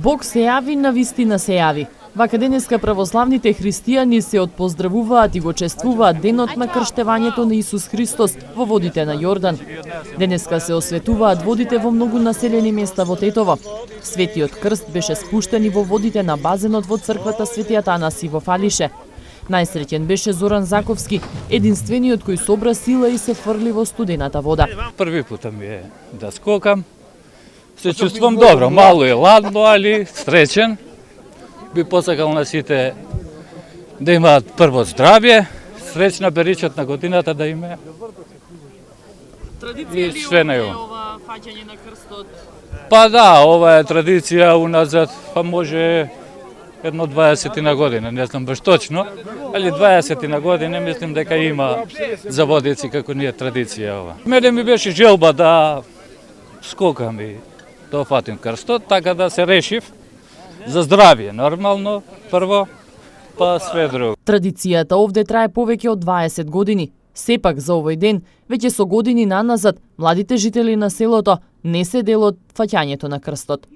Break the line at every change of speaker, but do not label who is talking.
Бог се јави, на вистина се јави. Вака денеска православните христијани се отпоздравуваат и го чествуваат денот на крштевањето на Исус Христос во водите на Јордан. Денеска се осветуваат водите во многу населени места во Тетово. Светиот крст беше спуштен и во водите на базенот во црквата Свети Атанаси во Фалише. Најсреќен беше Зоран Заковски, единствениот кој собра сила и се фрли во студената вода.
Први пута ми е да скокам. Се чувствувам добро, мало е ладно, али среќен. Би посакал на сите да имаат прво здравје, среќна беричот на годината да име.
Традиција
ли
ова фаќање на крстот?
Па да, ова е традиција уназад, па може едно 20 на година, не знам баш точно, али 20 на година мислим дека има за водици како ние традиција ова. Мене ми беше желба да скокам и да фатим крстот, така да се решив за здравје, нормално, прво, па све друго.
Традицијата овде трае повеќе од 20 години. Сепак за овој ден, веќе со години наназад, младите жители на селото не се дел од фаќањето на крстот.